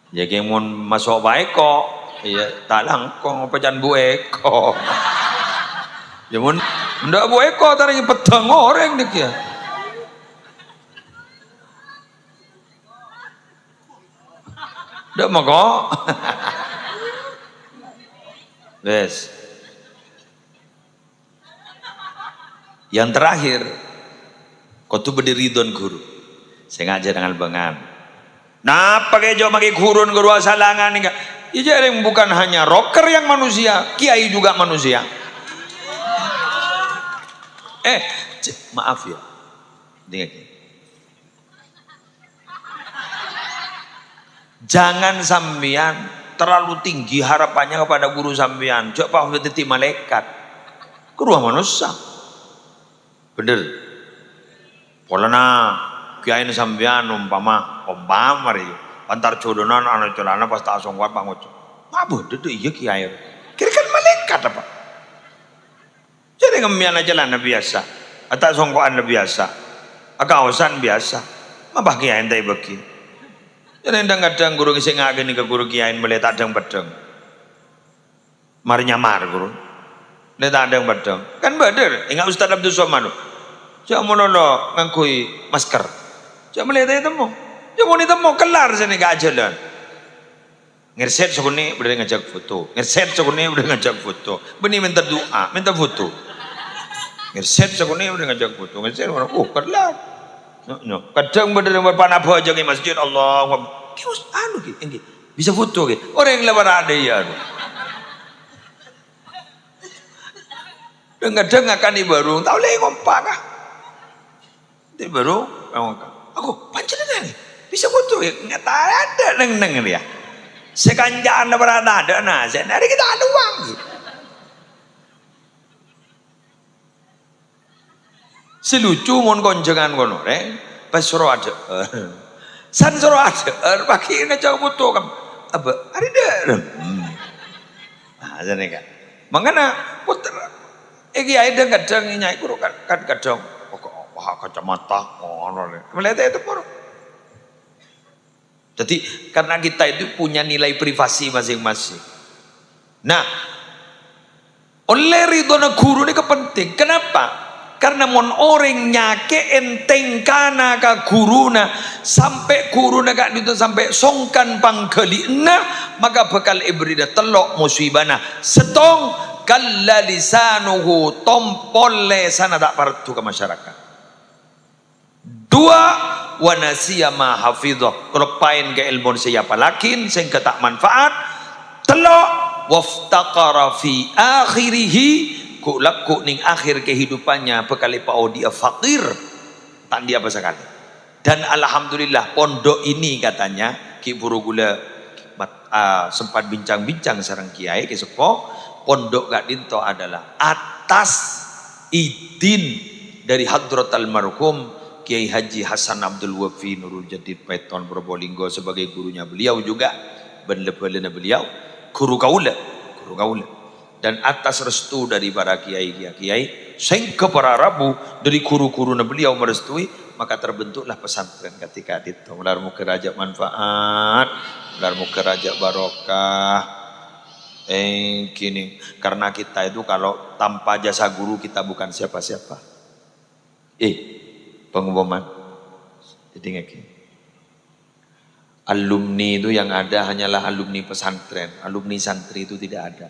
Ya yang mau masuk baik kok, ya tak langkong apa jangan buek kok. Ya mau ndak buek kok tadi petang orang nih ya. Ndak mau kok. Wes. Yang terakhir, kau tu berdiri don guru. Saya ngajar dengan bengan. Nah, pakai jauh pakai kurun guru asalangan ni kan. Ijareng bukan hanya rocker yang manusia, kiai juga manusia. Maaf ya. Dengar. Jangan sambian terlalu tinggi harapannya kepada guru sambian. Coba jadi malaikat. Guru manusia. Bener. Polana kiai sambian umpama mari antar jodonan anak celana pas tak songwat bangun. Apa itu iya kiai? Kira kan malaikat apa? Jadi ngemian aja lah biasa. Atau songkoan biasa. Akausan biasa. Mabah kiai entai bagi. Jadi kadang guru ngisi ngagini ke guru kiai melihat ada yang pedang. Mari nyamar guru. Lihat ada yang pedang. Kan bener. Ingat Ustaz Abdul Somad. Jangan monolog ngangkui masker. Jangan melihat itu temu. Jangan temu kelar sini gak jalan. Ngerset sekuni boleh ngajak foto. Ngerset sekuni boleh ngajak foto. Benih minta doa, minta foto. Ngerset sekuni boleh ngajak foto. Ngerset orang kelar. No. Kadang bener berpanah aja di masjid Allah. Kius anu gitu. Bisa foto gitu. Orang yang lebar ada ya. Kadang akan ibaru. Tahu lagi ngompak kah? Baru aku panjang nih bisa foto ya nggak ada neng ya sekanjaan berada ada nasi hari kita ada uang gitu. Selucu mon konjengan kono pas suruh ada san suruh ada pakai ngajak foto kamu apa hari dah nah jadi kan mangana puter ada kadang nyai guru kan kadang kacamata melihat itu pun. Jadi karena kita itu punya nilai privasi masing-masing. Nah, oleh ridhona guru ini kepenting. Kenapa? Karena mon orang nyake enteng kana ka guruna sampai guruna kak itu sampai songkan pangkelina maka bakal ibrida telok musibana setong kalla lisanuhu tompole sana tak partu ke masyarakat. Dua, wa nasiya ma hafidhah. Kelupain ke ilmu siapa lakin sehingga tak manfaat. Telok waftaqara fi akhirihi ku laku ning akhir kehidupannya bekali pao dia fakir tak dia apa sekali. Dan alhamdulillah pondok ini katanya Ki Buru Gula sempat bincang-bincang sareng kiai ke sepo pondok gak dinto adalah atas izin dari Hadrat almarhum Kiai Haji Hasan Abdul Wafi Nurul Jadid Peton Probolinggo sebagai gurunya beliau juga benlebelena beliau guru kaula dan atas restu dari para kiai sehingga para rabu dari guru-guru beliau merestui maka terbentuklah pesantren ketika itu mular muka raja manfaat mular muka raja barokah kini karena kita itu kalau tanpa jasa guru kita bukan siapa-siapa pengumuman jadi ngeki alumni itu yang ada hanyalah alumni pesantren, alumni santri itu tidak ada.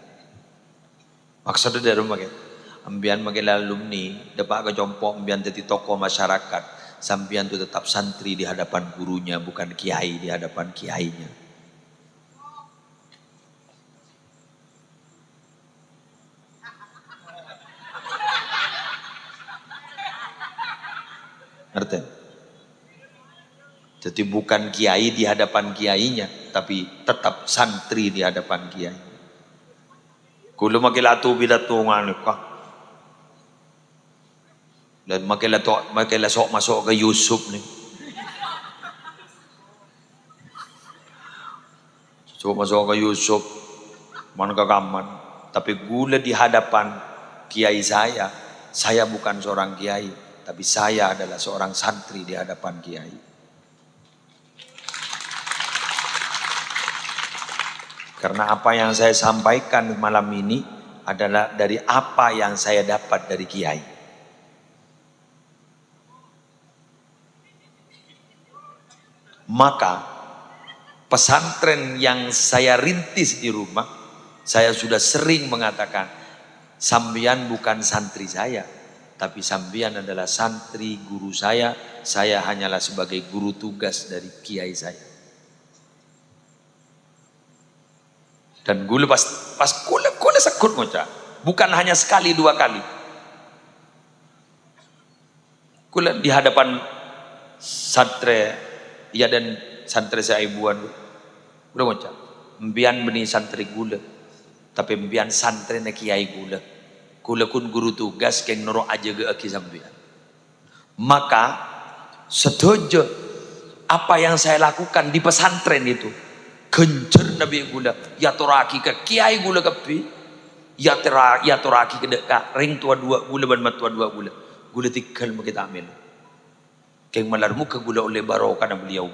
Maksudnya dari rumah ambian makin alumni, dapat kecompok ambian jadi tokoh masyarakat, sambian itu tetap santri di hadapan gurunya, bukan kiai di hadapan kiainya. Ngerti? Jadi bukan kiai di hadapan kiainya, tapi tetap santri di hadapan kiai. Kulo makilatu bilatungan kah? Dan makilah sok masuk ke Yusuf nih. Sok masuk ke Yusuf, mana ke kaman. Tapi gula di hadapan kiai saya bukan seorang kiai, tapi saya adalah seorang santri di hadapan kiai. Karena apa yang saya sampaikan malam ini adalah dari apa yang saya dapat dari kiai. Maka pesantren yang saya rintis di rumah, saya sudah sering mengatakan, sambian bukan santri saya, tapi sambian adalah santri guru saya hanyalah sebagai guru tugas dari kiai saya. Dan gula pas gula sekut ngoca, bukan hanya sekali dua kali. Gula di hadapan santri ya dan santri saya ibuan gula ngoca, mbian beni santri gula, tapi mbian santri na kiai gula kun guru tugas keng noro aja ge aki sambian. Maka setuju apa yang saya lakukan di pesantren itu. Gencer nabi gula ya toraki ke kiai gula kepi ya toraki ke deka ring tua dua gula ban matua dua gula tikal mau kita ambil keng malar muka gula oleh barokah beliau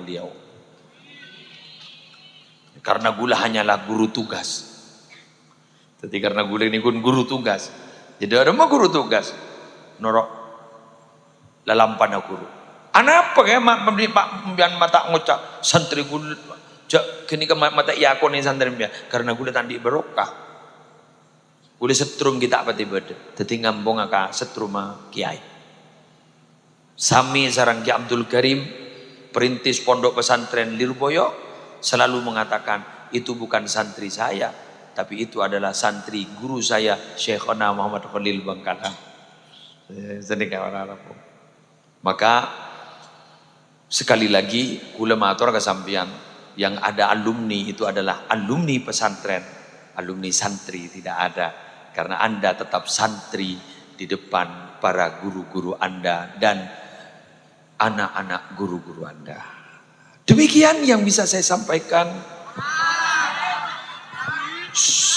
karena gula hanyalah guru tugas. Jadi karena gula ini kun guru tugas jadi ada mah guru tugas norok lalampan guru anak apa ya mak mata ngocak santri gula kini ke mata yakon ini santri karena gula tandi barokah gula setrum kita apa tiba teti ngambong aka setrum kiai sami sarang Ki Abdul Karim perintis pondok pesantren Lirboyo selalu mengatakan itu bukan santri saya tapi itu adalah santri guru saya Syekhona Muhammad Khalil Bangkalan. Maka sekali lagi gula matur kesampian yang ada alumni itu adalah alumni pesantren, alumni santri tidak ada. Karena Anda tetap santri di depan para guru-guru Anda dan anak-anak guru-guru Anda. Demikian yang bisa saya sampaikan.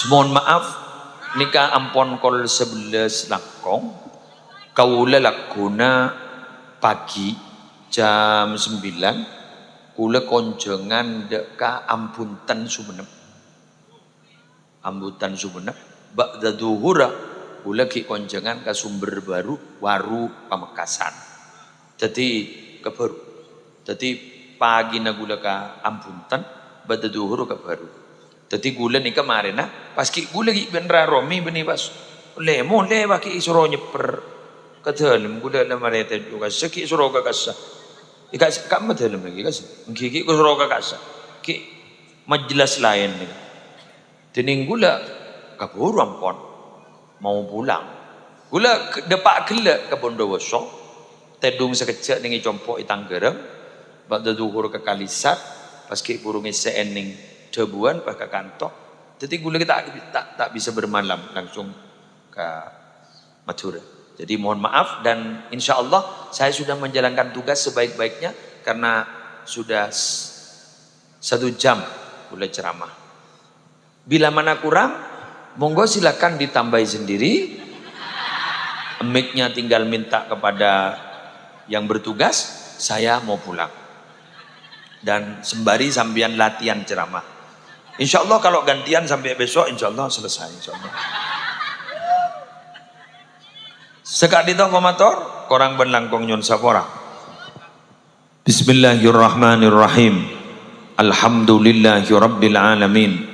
Mohon maaf, nikah ampon kol 11 lakong, kaula lakuna pagi jam 9. Kula konjengan deka Ampunten Sumenep. Ampunten Sumenep. Ba'da duhura kula ki konjengan ke Sumber Baru Waru Pamekasan. Jadi kebaru. Jadi pagi na gula ka Ampunten, ba'da duhura ke Baru. Jadi gula ni kemarin pas ki gula ki benra romi beni pas. Lemo lewa ki isoro nyeper. Kadalem gula na marete juga seki isoro ka kasa. Ikat kat mata dalam lagi kas. Gigi ku suruh kakak sa. Ki majelis lain ni. Tening gula kaburu ampon mau pulang. Gula depak kelak ke Bondowoso. Tedung sekecil dengan compok itang gerem. Bak duhur ke Kalisat. Pas ki burung SN ning Debuan pas ke kantor. Jadi gula kita tak bisa bermalam langsung ke Madura. Jadi mohon maaf dan insya Allah saya sudah menjalankan tugas sebaik-baiknya karena sudah 1 jam mulai ceramah. Bila mana kurang, monggo silakan ditambahi sendiri. Mic-nya tinggal minta kepada yang bertugas, saya mau pulang. Dan sembari sambian latihan ceramah. Insya Allah kalau gantian sampai besok, insya Allah selesai. Insya Allah. Sekali dito komator, korang benlangkong nyon sapora. Bismillahirrahmanirrahim. Alhamdulillahi rabbil alamin.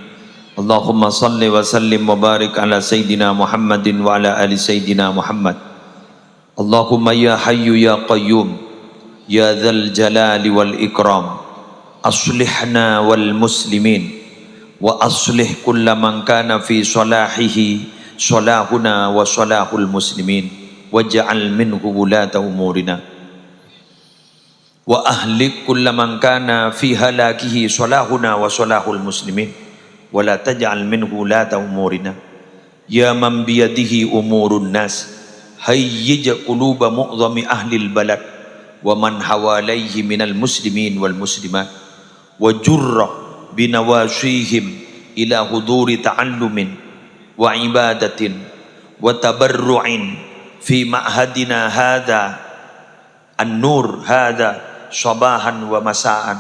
Allahumma salli wa sallim wa barik ala Sayyidina Muhammadin wa ala ali Sayyidina Muhammad. Allahumma ya hayyu ya qayyum, ya dzal jalali wal ikram, aslihna wal muslimin, wa aslih kulla man kana fi salahihi salahuna wa salahul muslimin. Waj'al minhu wulata umurina wa ahlik kulla man kana fi halakihi salahuna wa salahul muslimin wa la taj'al minhu wulata umurina ya man biyadihi umurun nas hayyij quluba mu'zami ahli albalad wa man hawalayhi minal muslimin wal muslimat wa jurra binawasihim ila huduri ta'allumin wa ibadatin wa tabarru'in fi ma'hadina hadha an-nur hadha sabahan wa masaan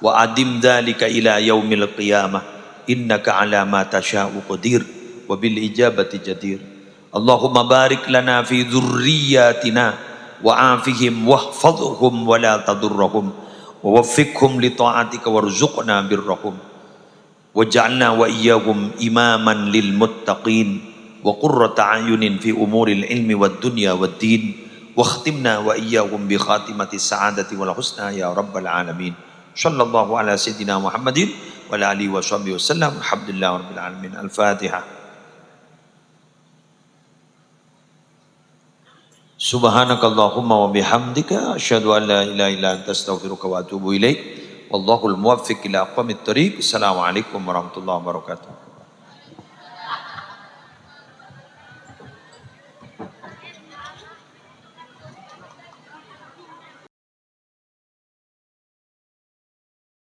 wa adim dhalika ila yaumil qiyamah innaka ala ma tasha'u qadir wa bil ijabati jadir. Allahumma barik lana fi dhurriyyatina wa afihim wahfadhhum wa la tadurrahum wa waffiqhum li ta'atika warzuqna birrahum waj'alna wa iyyahum imaman lil muttaqin wa qurrata ayunin fi umuril ilmi wad dunya wad din wa khtimna wa iyyahum bi khatimati sa'adati wal husna ya rabbal alamin. Sallallahu ala sayyidina Muhammadin wa ala alihi wa sahbihi wasallam. Alhamdulillah rabbil alamin. Al-Fatihah. Subhanakallahumma wa bihamdika asyhadu an la ilaha illa anta astaghfiruka wa atubu ilaik. Wallahul muwaffiq ila aqwamit thoriq. Assalamualaikum warahmatullahi wabarakatuh.